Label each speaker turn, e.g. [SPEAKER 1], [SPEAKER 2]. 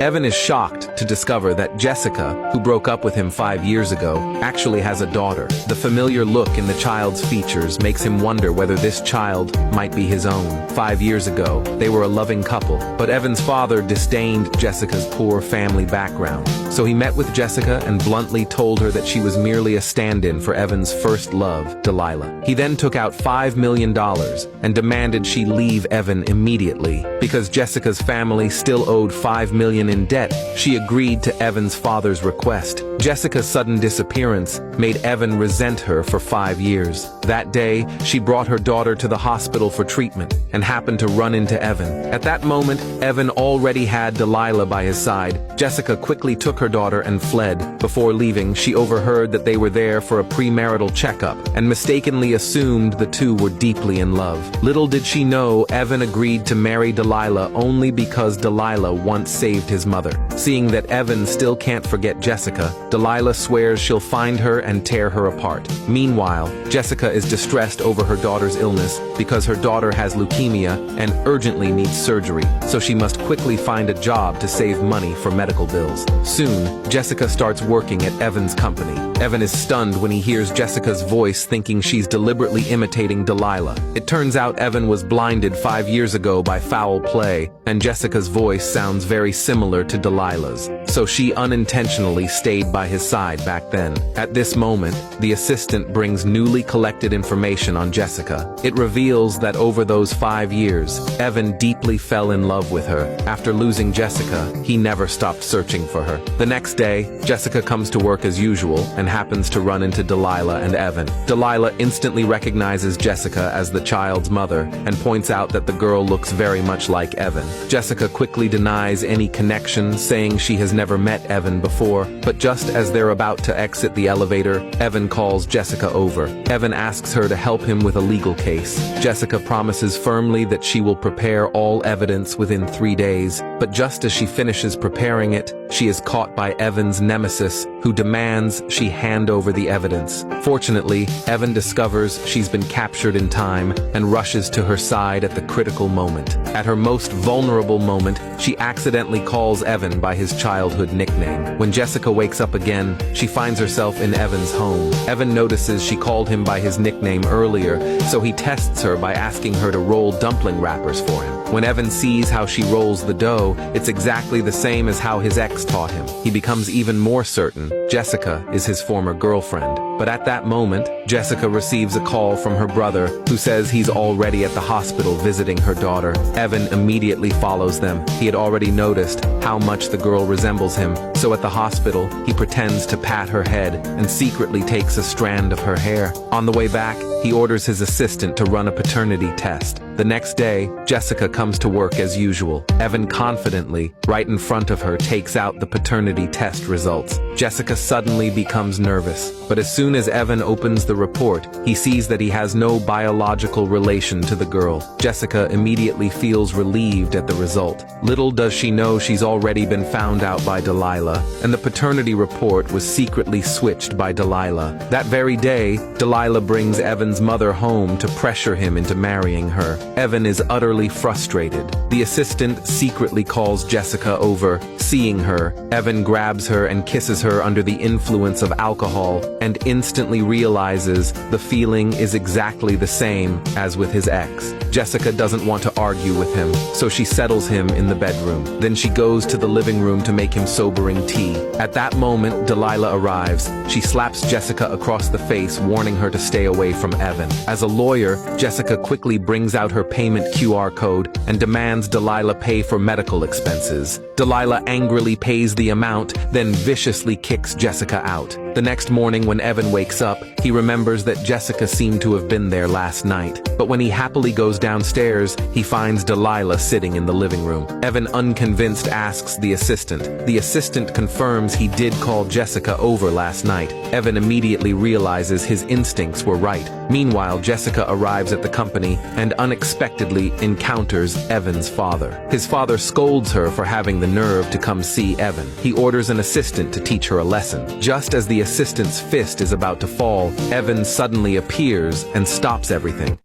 [SPEAKER 1] Evan is shocked to discover that Jessica, who broke up with him 5 years ago, actually has a daughter. The familiar look in the child's features makes him wonder whether this child might be his own. 5 years ago, they were a loving couple, but Evan's father disdained Jessica's poor family background. So he met with Jessica and bluntly told her that she was merely a stand-in for Evan's first love, Delilah. He then took out $5 million and demanded she leave Evan immediately. Because Jessica's family still owed $5 million in debt, she agreed to Evan's father's request. Jessica's sudden disappearance made Evan resent her for 5 years. That day, she brought her daughter to the hospital for treatment and happened to run into Evan. At that moment, Evan already had Delilah by his side. Jessica quickly took her daughter and fled. Before leaving, she overheard that they were there for a premarital checkup and mistakenly assumed the two were deeply in love. Little did she know Evan agreed to marry Delilah only because Delilah once saved his mother. Seeing that Evan still can't forget Jessica, Delilah swears she'll find her and tear her apart. Meanwhile, Jessica is distressed over her daughter's illness because her daughter has leukemia and urgently needs surgery, so she must quickly find a job to save money for medical bills. Soon, Jessica starts working at Evan's company. Evan is stunned when he hears Jessica's voice, thinking she's deliberately imitating Delilah. It turns out Evan was blinded 5 years ago by foul play, and Jessica's voice sounds very similar to Delilah's, so she unintentionally stayed by his side back then. At this moment, the assistant brings newly collected information on Jessica. It reveals that over those 5 years, Evan deeply fell in love with her. After losing Jessica, he never stopped searching for her. The next day, Jessica comes to work as usual and happens to run into Delilah and Evan. Delilah instantly recognizes Jessica as the child's mother and points out that the girl looks very much like Evan. Jessica quickly denies any connection, saying she has never met Evan before, but just as they're about to exit the elevator, Evan calls Jessica over. Evan asks her to help him with a legal case. Jessica promises firmly that she will prepare all evidence within 3 days, but just as she finishes preparing it, she is caught by Evan's nemesis, who demands she hand over the evidence. Fortunately, Evan discovers she's been captured in time and rushes to her side at the critical moment. At her most vulnerable moment, she accidentally calls Evan by his childhood nickname. When Jessica wakes up again, she finds herself in Evan's home. Evan notices she called him by his nickname earlier, so he tests her by asking her to roll dumpling wrappers for him. When Evan sees how she rolls the dough, it's exactly the same as how his ex taught him. He becomes even more certain Jessica is his former girlfriend. But at that moment, Jessica receives a call from her brother, who says he's already at the hospital visiting her daughter. Evan immediately follows them. He had already noticed how much the girl resembles him, so at the hospital, he pretends to pat her head and secretly takes a strand of her hair. On the way back, he orders his assistant to run a paternity test. The next day, Jessica comes to work as usual. Evan confidently, right in front of her, takes out the paternity test results. Jessica suddenly becomes nervous, but as soon as Evan opens the report, he sees that he has no biological relation to the girl. Jessica immediately feels relieved at the result. Little does she know she's already been found out by Delilah, and the paternity report was secretly switched by Delilah. That very day, Delilah brings Evan's mother home to pressure him into marrying her. Evan is utterly frustrated. The assistant secretly calls Jessica over. Seeing her, Evan grabs her and kisses her under the influence of alcohol and instantly realizes the feeling is exactly the same as with his ex. Jessica doesn't want to argue with him, so she settles him in the bedroom. Then she goes to the living room to make him sobering tea. At that moment, Delilah arrives. She slaps Jessica across the face, warning her to stay away from Evan. As a lawyer, Jessica quickly brings out her payment QR code and demands Delilah pay for medical expenses. Delilah angrily pays the amount, then viciously kicks Jessica out. The next morning when Evan wakes up, he remembers that Jessica seemed to have been there last night. But when he happily goes downstairs, he finds Delilah sitting in the living room. Evan, unconvinced, asks the assistant. The assistant confirms he did call Jessica over last night. Evan immediately realizes his instincts were right. Meanwhile, Jessica arrives at the company and unexpectedly encounters Evan's father. His father scolds her for having the nerve to come see Evan. He orders an assistant to teach her a lesson. Just as the assistant's fist is about to fall, Evan suddenly appears and stops everything.